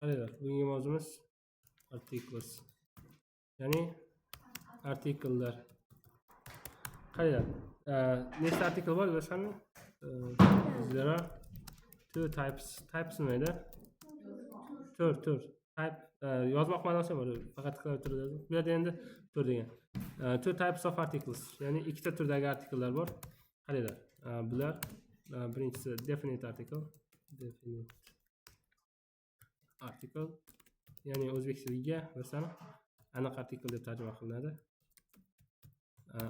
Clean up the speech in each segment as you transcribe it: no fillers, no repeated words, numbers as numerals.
qaranglar, bugungi mavzumiz articles. Ya'ni artikellar. Qaranglar, nechta artikel bor bilasizmi? There are two types. Types nima edi? Tur. Type yozmoq ma'nosi bor. Faqat klaviaturada. Bu yerda endi tur degan. Two types of articles. Ya'ni ikkita turdagi artikellar bor. Qaranglar, bular birinchisi definite article. Definite article. Ya'ni o'zbek tiliga bilasizmi? Aniq artikel deb tarjima qilinadi.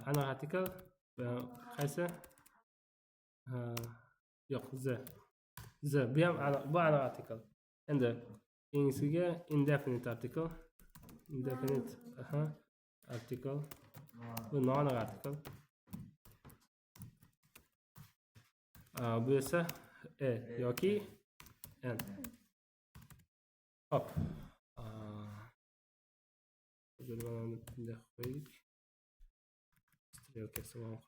Aniq artikel qaysi? Yo'q, bu ham bu aniq artikel. Endi keyingisiga indefinite article. Indefinite article. Bu noaniq artikel. Bu esa yoki n. Hop. Mana bunday qo'ydik. Strelkasi bilan.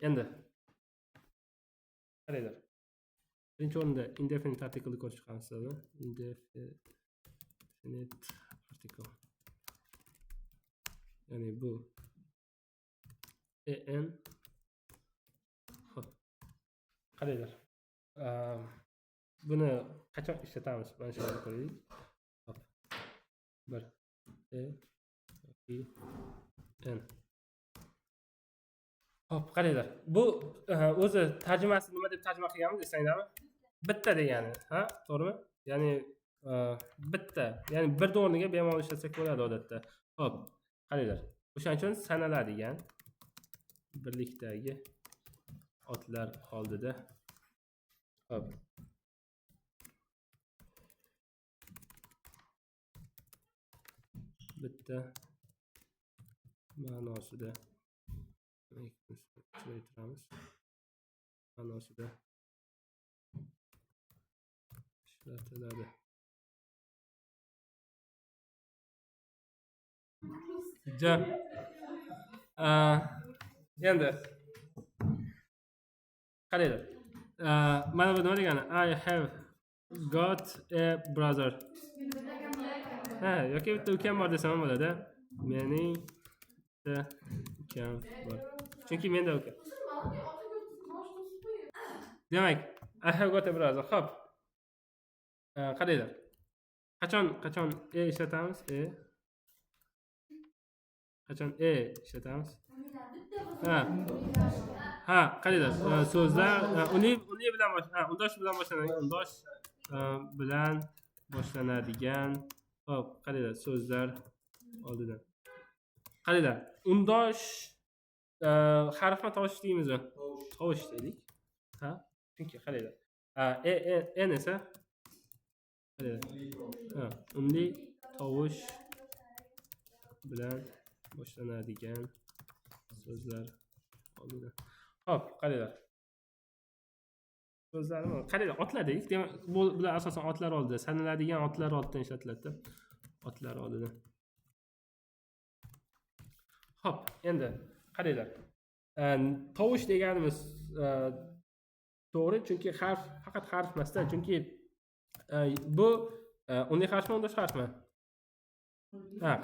Endi qaranglar. Birinchi o'rinda indefinite artikelni ko'rib chiqamiz sizlar. Indefinite article. Ya'ni bu en. Hop. Qaranglar. Buni qachon ishlatamiz? Mana shu yerda ko'raylik. Hop. 1 yoki n. Hop, qaranglar. Bu o'zi tarjimasi nima deb tarjima qilganmiz esingizmi? Bitta degani, ha? To'g'rimi? Ya'ni bitta, ya'ni bir o'rniga bemalol ishlatsak bo'ladi odatda. Hop, qaranglar. O'shaning uchun sanaladigan birlikdagi otlar oldida. Hop. Bitta ma'nosida tushuntiramiz. Ma'nosida ishlatiladi. Endi qaranglar. Mana bu nima degani? I have got a brother. Yoki bitta ukam bor desam ham bo'ladi. Mening bitta ukam bor. Chunki menda uka. Demak, I have got a brother. Hop. Qaranglar. Qachon ishlatamiz? Qachon ishlatamiz? Qaranglar. So'zlar uni bilan undosh bilan boshlanadigan, undosh bilan boshlanadigan. Hop, qaranglar, so'zlar oldidan. Qaranglar, undosh harfma tovush deymizmi? Tovush deylik. Chunki qaranglar. En esa qaranglar. Unli tovush bilan boshlanadigan so'zlar oldidan. Hop, qaranglar. So'zlarni qaranglar, otlar deylik. Demak, bular asosan otlar oldida, sanaladigan otlar oldidan ishlatiladi. Otlar oldidan. Hop, endi qaranglar. Tovush deganimiz to'g'ri, chunki harf faqat harf emasda, chunki bu unli harfmi, undosh harfmi?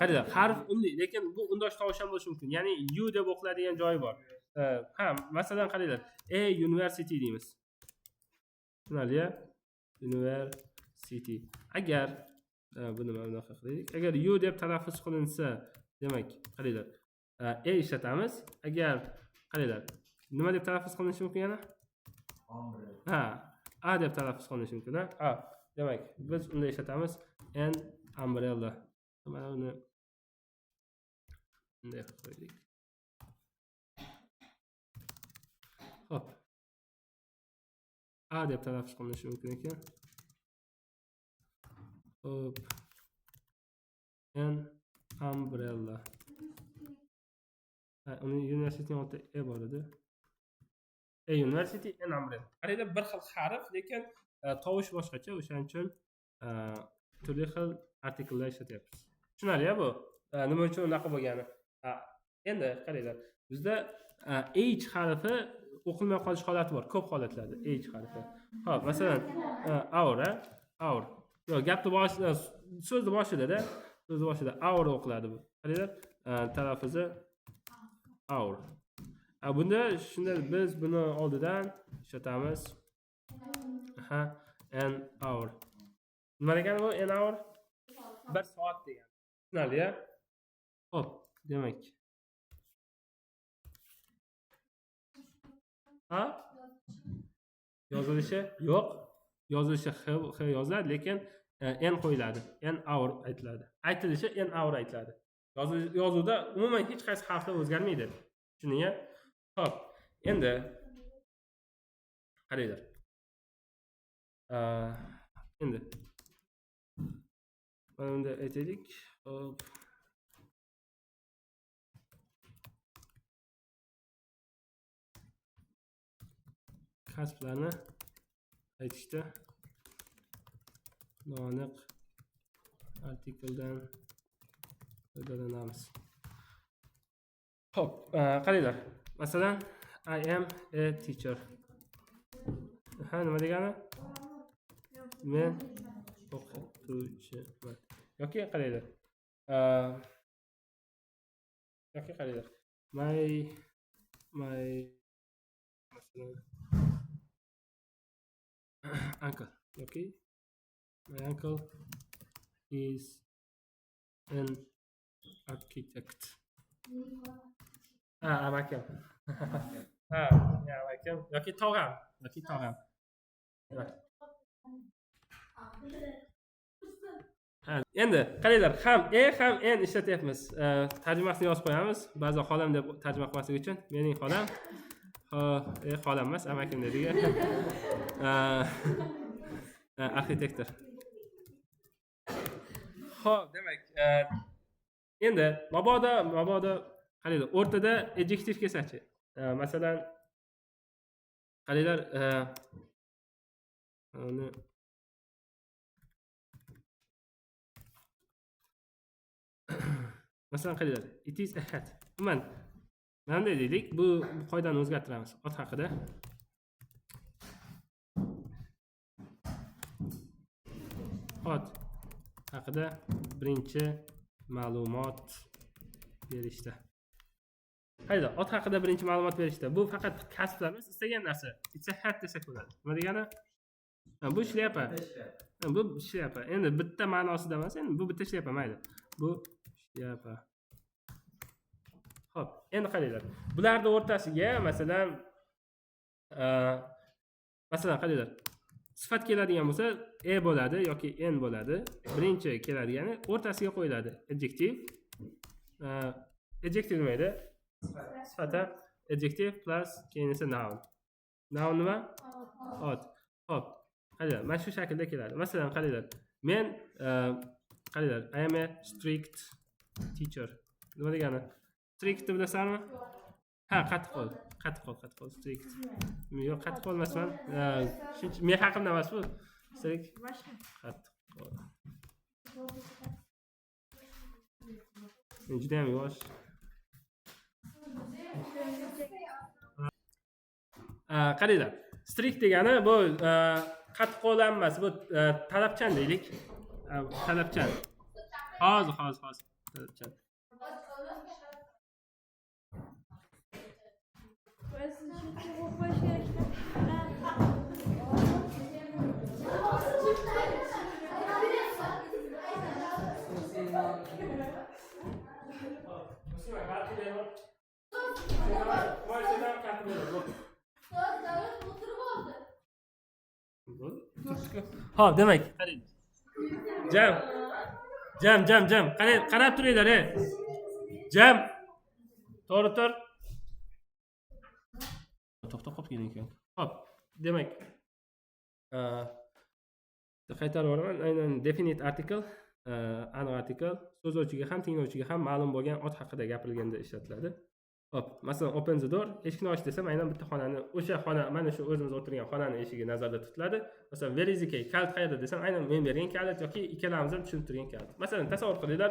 Qaranglar, harf unli, lekin bu undosh tovush ham bo'lishi mumkin. Ya'ni u deb o'qiladigan joyi bor. Masalan qaranglar, university deymiz. Tushunarli-ya? University. Agar buni mana bunaqa qilaylik. Agar u deb talaffuz qilinsa, demak, qaranglar, ishlatamiz. Agar qaranglar, nima deb talaffuz qilinishi mumkin yana? A deb talaffuz qilinishi mumkin, ha? Demak, biz unda ishlatamiz an umbrella. Mana uni bunday qo'ydik. Hop. A deb talaffuz qilinishi mumkin ekan. Hop. An umbrella. Uni university oldida bor edi. University an umbrella. Qaranglar, bir xil harf, lekin tovush boshqacha. O'shaning uchun turli xil artikellar ishlatyapmiz. Tushunarli-ya bu? Nima uchun unaqa bo'lgani? Endi qaranglar, bizda h harfi o'qilmay qolish holati bor, ko'p holatlarda h harfi. Hop, masalan, aura hour. Yo'q, gapni boshida, so'zni boshida-da, so'zni boshida hour o'qiladi bu. Qaranglar, talaffuzi hour. Bunda shunda biz buni oldidan ishlatamiz. An hour. Nima degani bu an hour? 1 soat degani. Tushunarli-ya? Xo'p, demak. Yozilishi yo'q. Yozilishi x yoziladi, lekin n qo'yiladi. N hour aytiladi. Aytilishi n hour aytiladi. Yozuvda umuman hech qaysi harflar o'zgarmaydi. Shuni-ya. Xo'p, endi qaranglar. Endi mana bunda aytaylik. Hop. Kasblarni aytishda noaniq artikeldan foydalanamiz. Xo'p, qaranglar. Masalan, I am a teacher. Nima degani? Men o'qituvchiman. Yoki qaranglar. My masalan uncle. Okay. My uncle is an architect. Amakam. Amakam. Yoki tog'am. Endi qaranglar, ham ham n ishlatyapmiz. Tarjimasini yozib qo'yamiz. Ba'zi xolam deb tarjima qilmaslik uchun. Mening xolam. Xolam emas, amakim dediga. Arxitektor. Xo'p, demak, endi mabodo qaranglar, o'rtada adjektiv kelsa-chi. Masalan, qaranglar, masalan qaranglar, it is a hat. Umuman mana deylik, bu qoidani o'zgartiramiz. Ot haqida. Ot haqida birinchi ma'lumot berishda. Hayda, ot haqida birinchi ma'lumot berishda. Bu faqat kasblar emas, istagan narsa. It's a hat desa bo'ladi. Nima degani? Bu shlyapa. Bu shlyapa. Endi bitta ma'nosida emas, endi bu bitta shlyapa mayli. Bu shlyapa. Xo'p, endi qaranglar. Bularning o'rtasiga masalan qaranglar. Sifat keladigan bo'lsa e bo'ladi yoki n bo'ladi. Birinchi keladigani o'rtasiga qo'yiladi. Adjective. Adjective nima edi? Sifat. Adjective plus keyin esa noun. Noun nima? Ot. Xo'p. Qaranglar, mana shu shaklda keladi. Masalan, qaranglar. Men qaranglar, I am a strict teacher. Nima degani? Strict bilasizmi? Qattiqqo'l, strict. Yo'q, qattiqqo'l emasman. Shuncha men haqimda emas bu. Strict. Qattiqqo'l. Men juda ham yosh. Qaranglar. Strict degani bu qattiqqo'l emas, bu talabchan deylik. Talabchan. Hozir. Talabchan. Xo'p, demak, qarang. Jam. Qarab turinglar, Jam. To'g'ri tur. To'xtab qolgan ekan. Xo'p, demak, qaytarib o'raman. Aynan definite article, aniq article so'zlovchiga ham, tinglovchiga ham ma'lum bo'lgan ot haqida gapirilganda ishlatiladi. Hop, masalan, open the door, eshikni och desam, aynan bitta xonani, o'sha xona, mana shu o'zimiz o'tirgan xonaning eshigi nazarda tutiladi. Masalan, where is the key? Kalit qayerda desam, aynan men bergan kalit yoki ikkalamiz ham tushuntirgan kalit. Masalan, tasavvur qilinglar,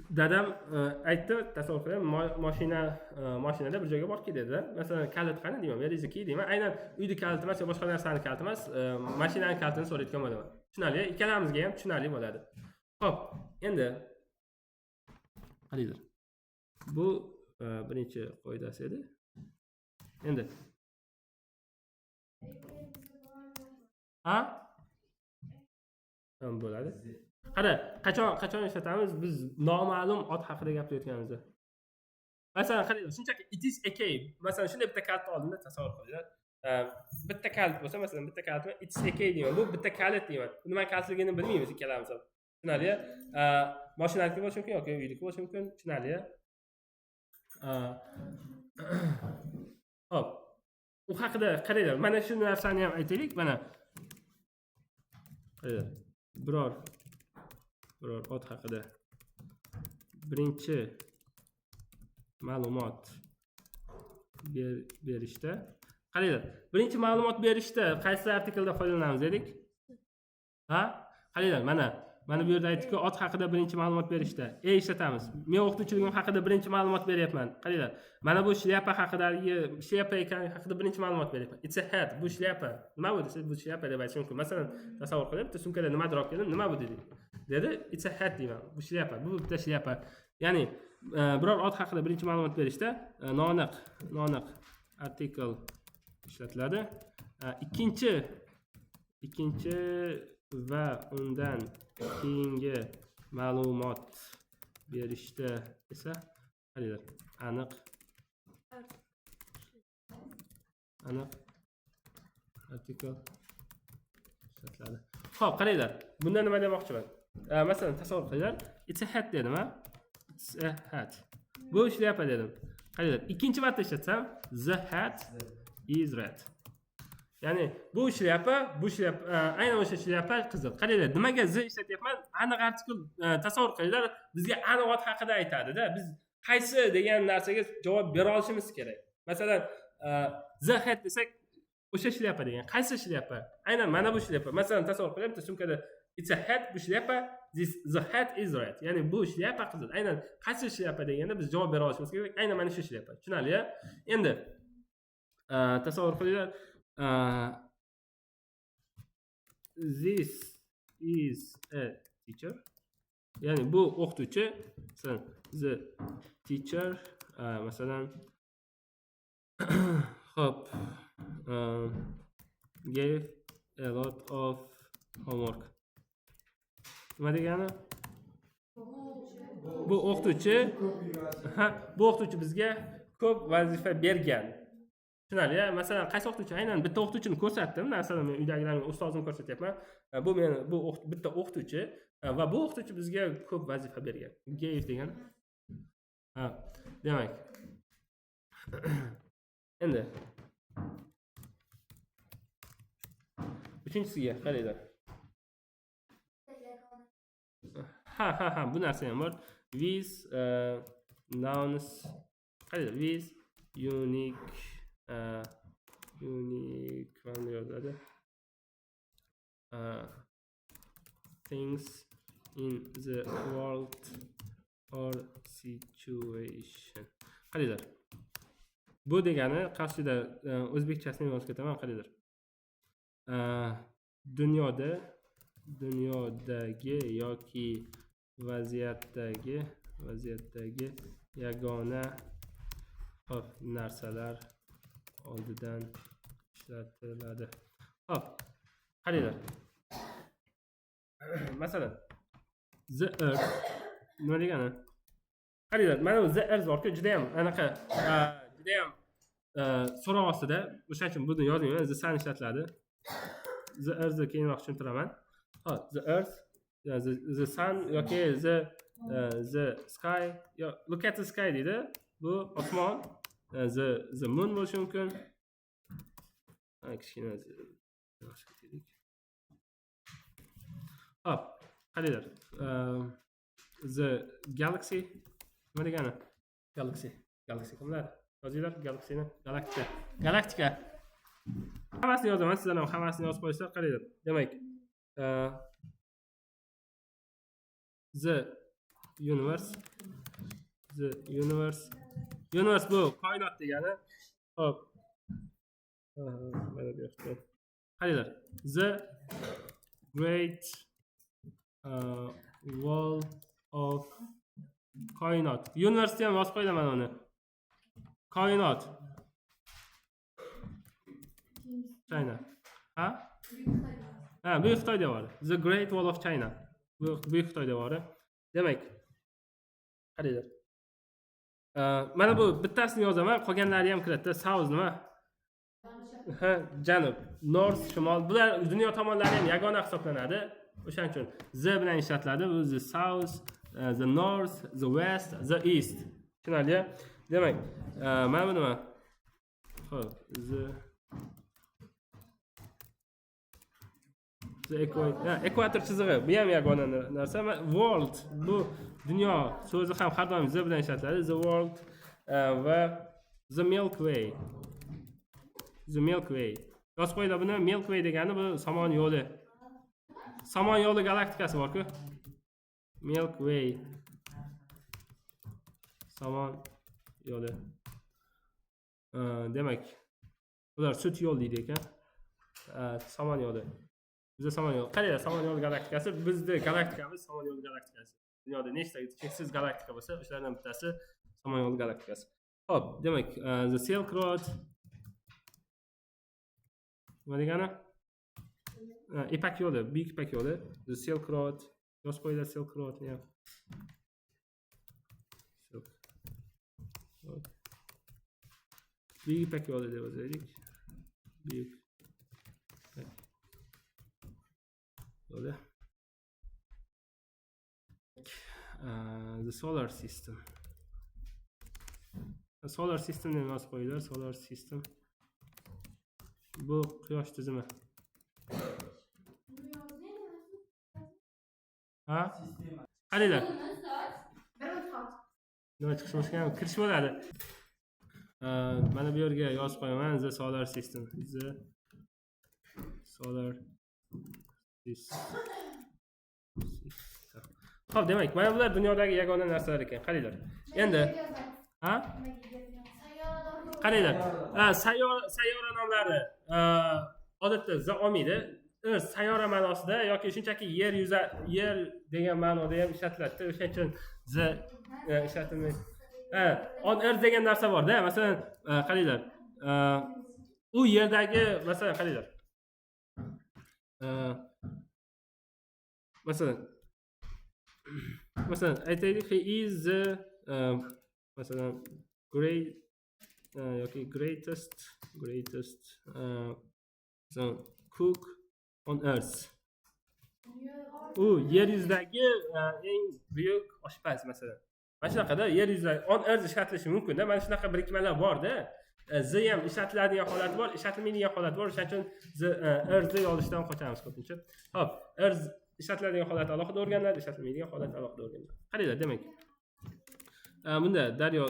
dadam aytdi, tasavvur qiling, mashinada bir joyga borib keladi. Masalan, kalit qani deyman, where is the key deyman. Aynan uyni kaliti emas, boshqa narsani kaliti emas, mashinaning kalitini so'rayotgan bo'laman. Tushunarli? Ikkalamizga ham tushunarli bo'ladi. Xo'p, endi qaranglar. Bu birinchi qoidasi edi. Endi bo'ladi. Qara, qachon ishlatamiz biz noma'lum ot haqida gapirayotganimizda. Masalan, qaranglar, shunchaki it is a cave. Masalan, shunday bitta kalit oldimda tasavvur qilinglar. Bitta kalit bo'lsa, masalan, bitta kalitni it's a cave deyman. Bu bitta kalit deyman. Nima kalitligini bilmaymiz ikkalamiz ham. Tushunarli? Mashinaniki bo'lishi mumkin yoki uyniki bo'lishi mumkin. Tushunarli? Hop. U haqida qaranglar. Mana shu narsani ham aytaylik. Mana qaranglar. Biror ot haqida birinchi ma'lumot berishda qaranglar. Birinchi ma'lumot berishda qaysi artikldan foydalanamiz dedik? Qaranglar, mana bu yerda aytdiki, ot haqida birinchi ma'lumot berishda ishlatamiz. Men o'qituvchiligim haqida birinchi ma'lumot beryapman. Qaranglar, mana bu shlyapa haqidagi shlyapa ekani haqida birinchi ma'lumot beryapman. It's a hat. Bu shlyapa. Nima bu desa, bu shlyapa deb aytish mumkin. Masalan, tasavvur qiling, bitta sumkada nimadir olib keldim, nima bu dedi? It's a hat deyman. Bu shlyapa, bu bitta shlyapa. Ya'ni biror ot haqida birinchi ma'lumot berishda noaniq artikl ishlatiladi. Ikkinchi va undan keyingi ma'lumot berishda esa qaranglar, aniq artikl ishlatiladi. Xo'p, qaranglar, bundan nima demoqchiman? Masalan, tasavvur qilinglar, it's a hat dedim, It's a hat. Bu shlyapa dedim. Qaranglar, ikkinchi marta ishlatsam, the hat is red. Ya'ni bu shlyapa, aynan o'sha shlyapa qizil. Qaranglar, nimaga z ishlatyapman? Aniq artikl tasavvur qilinglar, bizga aniq ot haqida aytadi-da. Biz qaysi degan narsaga javob bera olishimiz kerak. Masalan, the hat desak, o'sha shlyapa degan. Qaysi shlyapa? Aynan mana bu shlyapa. Masalan, tasavvur qiling, bitta sumkada it's a hat, bu shlyapa, the hat is red. Ya'ni bu shlyapa qizil. Aynan qaysi shlyapa deganda biz javob bera olishimiz kerak. Aynan mana shu shlyapa. Tushunarli? Endi tasavvur qilinglar, this is a teacher. Ya'ni bu o'qituvchi. Masalan, the teacher, masalan, hop, gave a lot of homework. Nima degani? Bu o'qituvchi bizga ko'p vazifa bergan. Tushunarli? Masalan, qaysi o'qituvchi? Aynan bitta o'qituvchini ko'rsatdim. Masalan, men uydagilarga ustozimni ko'rsatyapman. Bu bitta o'qituvchi va bu o'qituvchi bizga ko'p vazifa bergan. Gave degani. Demak. Endi uchinchisiga qaranglar. Bu narsa ham bor. With nouns, qaranglar, with unique qanday yozadi? Things in the world or situation. Qaranglar. Bu degani qarshida o'zbekchasini yozib ketaman, qaranglar. Dunyodagi yoki vaziyatdagi yagona narsalar oldidan ishlatiladi. Hop, qaranglar. Masalan, the earth nima degani? Qaranglar, mana bu the earth borku, juda ham anaqa, juda ham so'roq ostida, o'shaning uchun buni yozmayman, the sun ishlatiladi. The earth keyinroq tushuntiraman. The earth, the sun yoki the sky, look at the sky deydi. Bu osmon, the moon bo'lishi mumkin. Kichkina hop, qaranglar. The galaxy nima degani? Galaxy kimlar? Yozinglar galaxyni. Galaktika. Hammasini yozaman, sizlar ham hammasini yozib qo'yinglar, qaranglar. Demak, the universe. The universe. Universe bu koinot degani. Xo'p. Mana bu yoqda. Qaranglar. The great wall of koinot. Universe ham yozib qo'yaman uni. Koinot. China. Ha? Ha, Buyuk Xitoy devori. The Great Wall of China. Buyuk Xitoy devori. Demak, qaranglar. Mana bu bittasini yozaman, qolganlari ham kiradi. South nima? Ha, janub, north, shimol. Bular dunyo tomonlari ham yagona hisoblanadi. O'shaning uchun the bilan ishlatiladi. Bu the south, the north, the west, the east. Tushunarli? Demak, mana bu nima? Xo'p, ekvator chizig'i. Bu ham yagona narsa. World bu dunyo so'zi ham har doim the bilan ishlatiladi. The world va the Milky Way. The Milky Way. Yozib qo'yinglar buni. Milky Way degani bu somon yo'li. Somon yo'li galaktikasi bor-ku. Milky Way. Somon yo'li. Demak, ular sut yo'l deydi ekan. Somon yo'li. Bizda somon yo'li. Qaranglar, somon yo'li galaktikasi, bizda galaktikamiz somon yo'li galaktikasi. Dunyoda nechta cheksiz galaktika bo'lsa, o'shalardan bittasi somon yo'li galaktikasi. Xo'p, demak, the Silk Road nima degani? Ipak yo'li, buyuk ipak yo'li. The Silk Road. Yozib qo'yinglar Silk Road ni ham. Silk Road. Buyuk ipak yo'li deb yozaylik. Buyuk yo'li. The solar system. Solar system ni yozib qo'yinglar. Solar system. Bu quyosh tizimi. Ha? Qaranglar. Nima chiqishgan? Kirish bo'ladi. Mana bu yerga yozib qo'yaman the solar system. The solar system. Xo'p, demak, mana bular dunyodagi yagona narsalar ekan. Qaranglar. Endi ha? Qaranglar. Sayyora nomlari odatda za olmaydi. Sayyora ma'nosida yoki shunchaki yer degan ma'noda ham ishlatiladi. O'shaning uchun za ishlatilmaydi. On earth degan narsa bor-da. Masalan, qaranglar. U yerdagi, masalan, qaranglar. Masalan, aytaylik, he is the masalan greatest cook on earth. U yer yuzidagi eng buyuk oshpaz masalan. Mana shunaqada yer yuzida on earth ishlatilishi mumkin-da. Mana shunaqa birikmalar bor-da. Z ham ishlatiladigan holati bor, ishlatilmaydigan holati bor. O'shaning uchun earth yozishdan qochamiz ko'pincha. Xo'p, earth ishlatiladigan holati alohida o'rganiladi, ishlatilmaydigan holati alohida o'rganiladi. Qaranglar, demak. Bunda daryo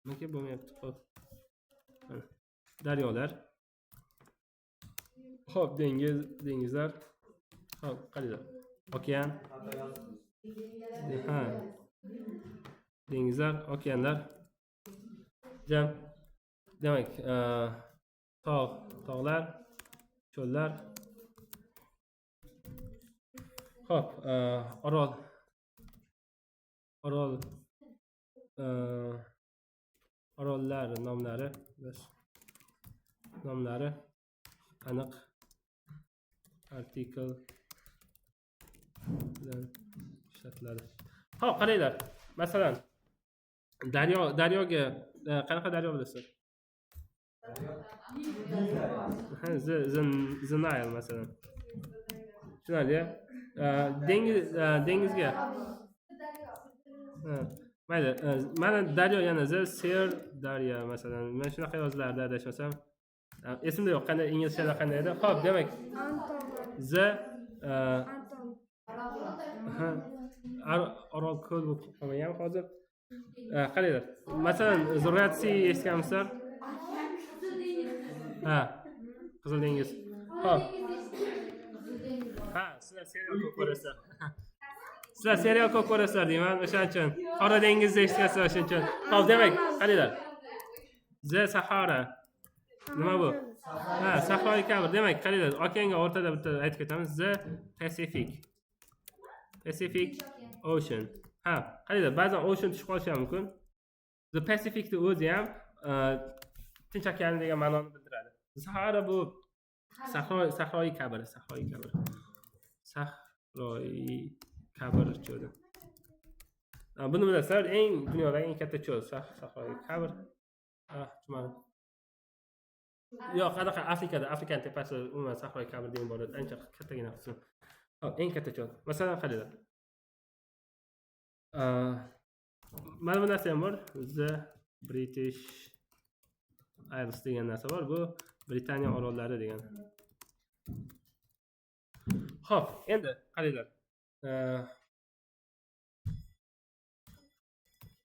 nega bo'lmayapti? Xo'p. Daryolar. Xo'p, dengizlar. Xo'p, qaranglar. Okean. Ha. Dengizlar, okeanlar. Jam. Demak, tog'lar, cho'llar. Xo'p, orollar nomlari aniq artikel bilan ishlatiladi. Xo'p, qaranglar. Masalan, daryoga qanaqa daryo bilasizlar? The Nile masalan. Tushunarli? Dengizga. Mayli, mana daryo yana the Ser daryo masalan. Men shunaqa yozlardi adashmasam. Esimda yo'q, qanday inglizchada qanday edi? Xo'p, demak, the Orol ko'l bo'lib qolmagan hozir. Qaranglar. Masalan, the Red Sea eshitganmisizlar? Ha, Qizil dengiz. Xo'p. Ha, sizlar serial ko'p ko'rasizlar. Sizlar serial ko'p ko'rasizlar deyman, o'shaning uchun. Qora dengizda eshitgansiz o'shaning uchun. Xo'p, demak, qaranglar. The Sahara. Nima bu? Ha, sahroyi kabr. Demak, qaranglar, okeanga o'rtada bitta aytib ketamiz. The Pacific Ocean. Ha, qaranglar, ba'zan ocean tushib qolishi ham mumkin. The Pacific'ni o'zi ham Tinch okeani degan ma'noni bildiradi. Sahara bu sahroyi kabr. Sahroyi kabr cho'li. Buni bilasizlar, dunyodagi eng katta cho'l sahroyi kabr. Tushunmadim. Yo'q, qanaqa Afrikaning tepasi umuman sahroyi kabr degan bor edi. Ancha kattagina qismi. Hop, eng katta cho'l. Masalan, qaranglar. Mana bu narsa ham bor. The British Isles degan narsa bor. Bu Britaniya orollari degan. Xo'p, endi qaranglar.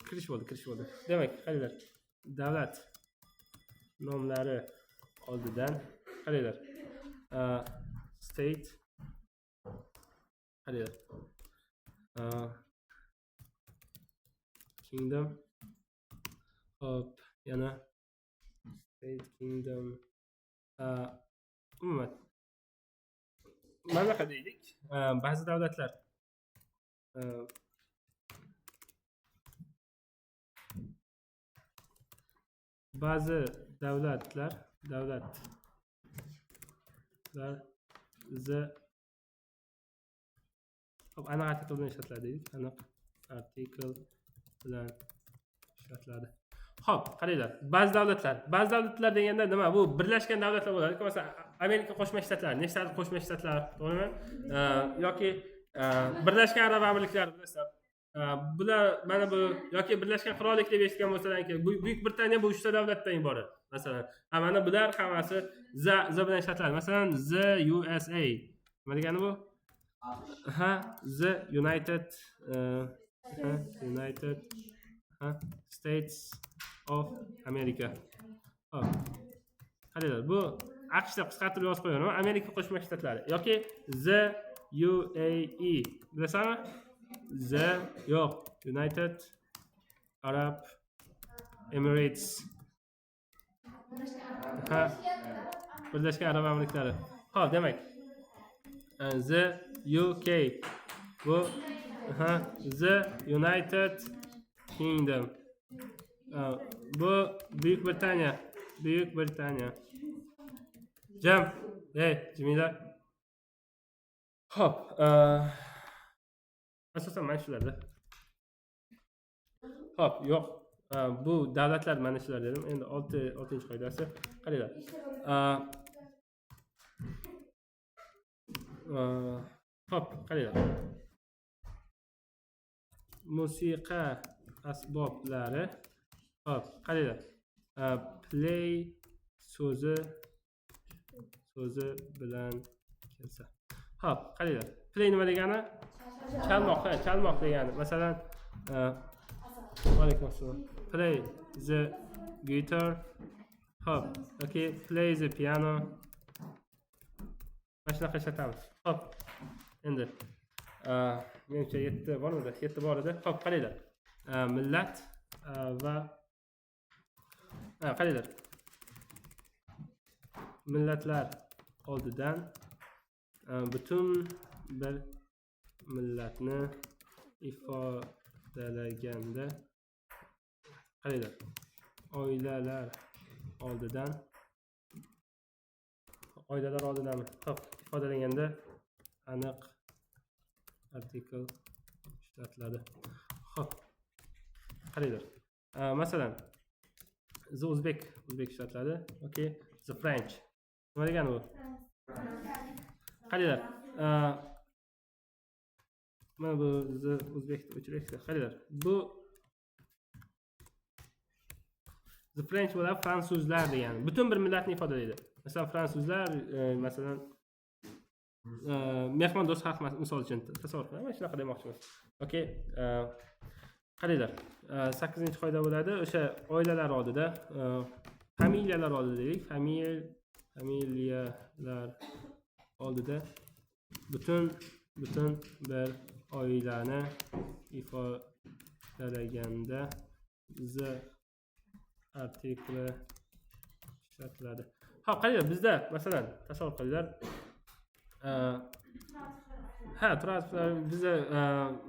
Kirish bo'ldi. Demak, qaranglar. Davlat nomlari oldidan qaranglar. State qaranglar. Kingdom. Hop, yana state, kingdom. Umuman mamlakat deylik. Ba'zi davlatlar aniq artikel bilan ishlatiladi deylik. Aniq artikel bilan ishlatiladi. Xo'p, qaranglar. Ba'zi davlatlar deganda nima? Bu birlashgan davlatlar bo'ladi. Masalan, Amerika Qo'shma Shtatlari, nechta Qo'shma Shtatlar, to'g'rimi? Yoki Birlashgan Arab Amirliklari bilasizlar. Bular mana bu yoki Birlashgan Qirollik deb eshitgan bo'lsalar kerak. Buyuk Britaniya bu 3 ta davlatdan iborat. Masalan, mana bular hammasi z bilan ishlatiladi. Masalan, the USA. Nima degani bu? The United States of America. Qaranglar, bu AQShda qisqartirib yozib qo'ygan, Amerika Qo'shma Shtatlari yoki the UAE. Bilasizmi? United Arab Emirates. Birlashgan Arab Amirliklari. Xo'p, demak, the UK bu the United Kingdom. Bu Buyuk Britaniya. Jam. Jamila. Xo'p, asosan mana shularda. Xo'p, yo'q. Bu davlatlar mana shular dedim. Endi 6-qoidasi. Qaranglar. Xo'p, qaranglar. Musiqa asboblari. Xo'p, qaranglar. Play so'zi bilan kelsa. Xo'p, qaranglar. Play nima degani? Chalmoq degani. Masalan, alaykum assalom. Play the guitar. Xo'p, okay, play the piano. Mana shunaqa ishlatamiz. Xo'p, endi menimcha 7 bormidi? 7 bor edi. Xo'p, qaranglar. Millat va qaranglar. Millatlar oldidan butun bir millatni ifodalaganda qaranglar. Oilalar oldidan Xo'p, ifodalaganda aniq artikel ishlatiladi. Xo'p, qaranglar. Masalan, the Uzbek ishlatiladi. Okay, the French. Nima degani bu? Qaranglar. Mana bu the Uzbekni o'chiraylik. Qaranglar. Bu the French bo'lar fransuzlar degani. Butun bir millatni ifodalaydi. Masalan, fransuzlar, masalan, mehmondo'st xalq misol uchun tasavvur qilaman, shunaqa demoqchiman. Okay, qaranglar. 8-qoida bo'ladi. O'sha oilalar oldida, familiyalar oldida deylik. Familiyalar oldida butun bir oilani ifodalaganda the artikli ishlatiladi. Xo'p, qaranglar, bizda masalan tasavvur qilinglar. Transfer bizda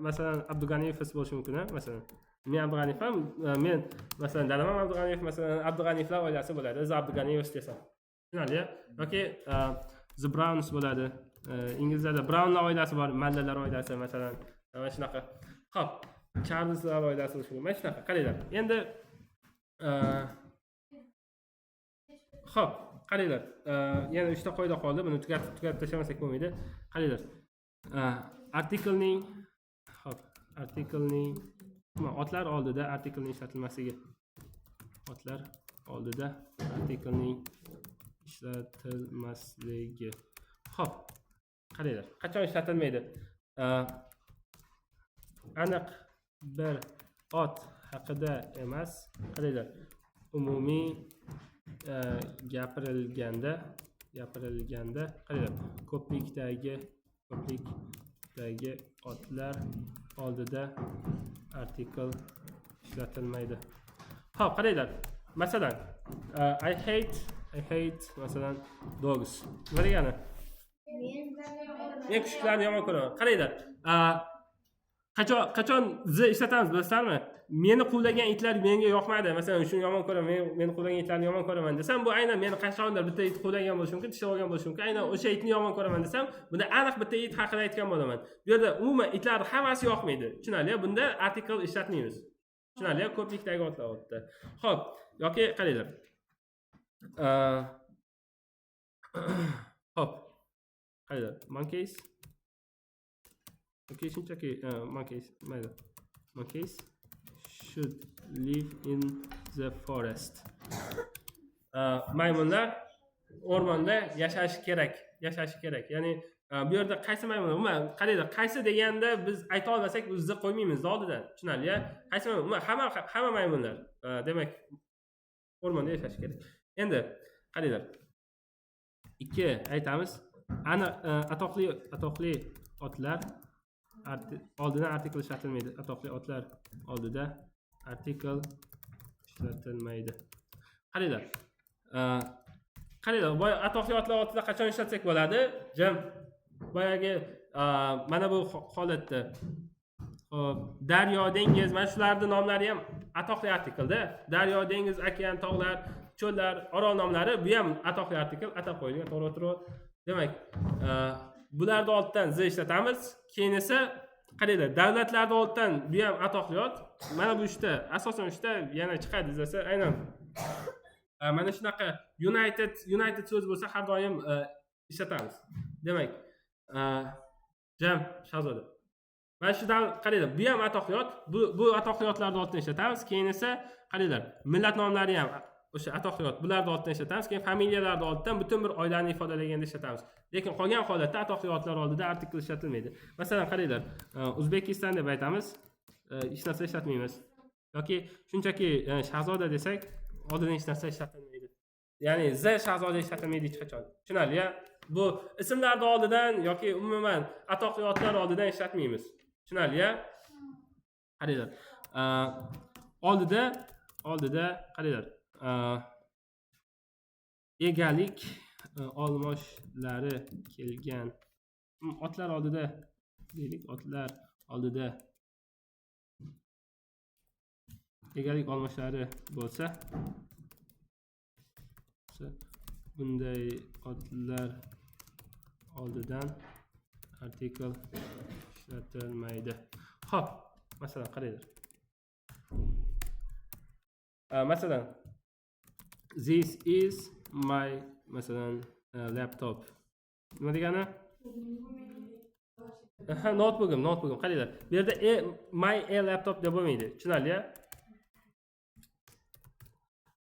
masalan Abdug'aniyev bo'lishi mumkin, masalan. Men Abdug'aniyevman, men masalan dadam Abdug'aniyev, masalan Abdug'aniyevlar oilasi bo'ladi. The Abdug'aniyev desam. Tushunarli? Yoki The Browns bo'ladi. Inglizlarda Brownlar oilasi bor, Mallalar oilasi masalan. Mana shunaqa. Xo'p, Charleslar oilasi bo'lishi mumkin. Mana shunaqa. Qaranglar. Endi xo'p, qaranglar. Yana 3 ta qoida qoldi. Buni tugatib tashlamasak bo'lmaydi. Qaranglar. Artikelning otlar oldida artikelning ishlatilmasligi. Otlar oldida artikelning ishlatilmasligi. Xo'p, qaranglar. Qachon ishlatilmaydi? Aniq bir ot haqida emas. Qaranglar. Umumiy gapirilganda qaranglar. Ko'plikdagi otlar oldida artikel ishlatilmaydi. Xo'p, qaranglar. Masalan, I hate masalan dogs. Nima degani? Men kuchuklarni yomon ko'raman. Qaranglar. Qachon z ishlatamiz bilasizlarmi? Meni quvlagan itlar menga yoqmaydi. Masalan, shuni yomon ko'raman. Meni quvlagan itlarni yomon ko'raman desam, bu aynan meni qachondir bitta it quvlagan bo'lishi mumkin, tishlab olgan bo'lishi mumkin. Aynan o'sha itni yomon ko'raman desam, bunda aniq bitta it haqida aytgan bo'laman. Bu yerda umuman itlar hammasi yoqmaydi. Tushunarli? Bunda artikel ishlatmaymiz. Tushunarli? Ko'plikdagi otlar otda. Xo'p, yoki qaranglar. Hop. Qaranglar. Monkeys. Okay, shunchaki monkeys, mayli. Monkeys should live in the forest. Maymunlar o'rmonda yashashi kerak. Ya'ni bu yerda qaysi maymunlar? Umuman qaranglar, qaysi deganda biz ayta olmasak, biz qo'ymaymiz oldidan. Tushunarli? Qaysi maymun? Umuman hamma maymunlar. Demak, o'rmonda yashashi kerak. Endi qaranglar. 2 aytamiz. Atoqli otlar oldidan artikel ishlatilmaydi. Atoqli otlar oldida artikel ishlatilmaydi. Qaranglar. Boya atoqli otlar oldida qachon ishlatsak bo'ladi? Jam boyagi mana bu holatda daryo, dengiz, mana shularning nomlari ham atoqli artikelda. Daryo, dengiz, okean, tog'lar, cho'llar, orol nomlari bu ham atoqli artikel, atab qo'yilgan, to'g'ri. Demak, bularning oldidan z ishlatamiz. Keyin esa qaranglar, davlatlarning oldidan bu ham atoqli ot. Mana bu ishda, asosan ishda yana chiqadi desa, aynan mana shunaqa United so'z bo'lsa har doim ishlatamiz. Demak, jam shahzoda. Mana shu qaranglar, bu ham atoqli ot. Bu atoqli otlarning oldidan ishlatamiz. Keyin esa qaranglar, millat nomlari ham o'sha atoqli ot bularning oldidan ishlatamiz. Keyin familiyalarning oldidan butun bir oilani ifodalaganda ishlatamiz. Lekin qolgan holatda atoqli otlar oldida artikel ishlatilmaydi. Masalan, qaranglar, O'zbekiston deb aytamiz, hech narsa ishlatmaymiz. Yoki shunchaki shahzoda desak, oldidan hech narsa ishlatilmaydi. Ya'ni z shahzoda ishlatilmaydi hech qachon. Tushunarli? Bu ismlarning oldidan yoki umuman atoqli otlar oldidan ishlatmaymiz. Tushunarli? Qaranglar. Oldida qaranglar. Egalik olmoshlari kelgan. Otlar oldida deylik, otlar oldida egalik olmoshlari bo'lsa, bunday otlar oldidan artikel ishlatilmaydi. Xo'p, masalan qaranglar. Masalan, this is my masalan laptop. Nima degani? Notebook'im. Qaranglar. Bu yerda my laptop deb bo'lmaydi. Tushunarli?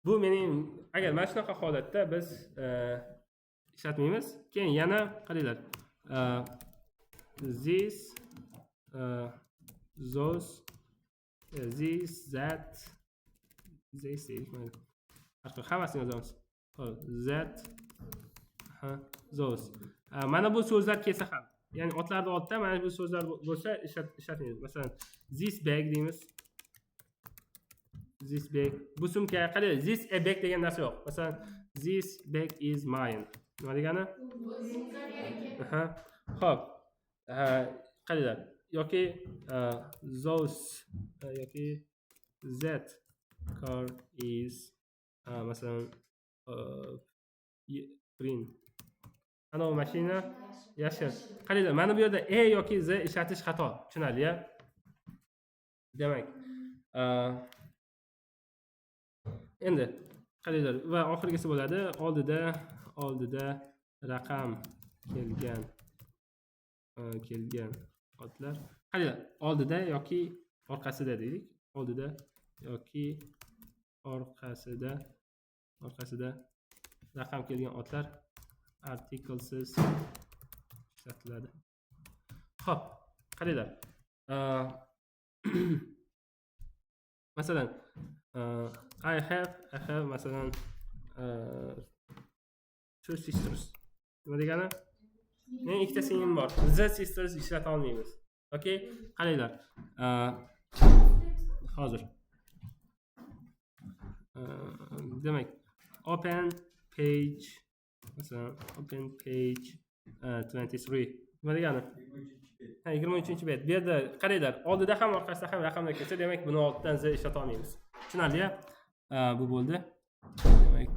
Bu mening agar mana shunaqa holatda biz ishlatmaymiz. Keyin yana qaranglar. This those this that this hammasini yozamiz. That those. Mana bu so'zlar kelsa ham, ya'ni otlarning oldida mana bu so'zlar bo'lsa ishlatmaymiz. Masalan, this bag deymiz. This bag. Bu sumka, qarang, this a bag degan narsa yo'q. Masalan, this bag is mine. Nima degani? Aha. Xo'p. Qaranglar. Yoki those yoki that car is masalan green. Ana bu mashina yashil. Qaranglar, mana bu yerda e yoki z ishlatish xato. Tushunarli-a? Demak, endi qaranglar va oxirgisi bo'ladi. Oldida raqam kelgan otlar. Qaranglar, oldida yoki orqasida deylik. Oldida yoki orqasida raqam kelgan otlar artiklesiz ishlatiladi. Xo'p, qaranglar. Masalan, I have masalan two sisters. Nima degani? Men ikkita singlim bor. The sisters ishlata olmaymiz. Okay? Qaranglar. Hozir. Demak, open page 23. Nima degani? 23-bet. Bu yerda qaranglar, oldida ham orqasida ham raqamlar kelsa, demak buni oldidan z ishlata olmaymiz. Tushunarli-a? Bu bo'ldi. Demak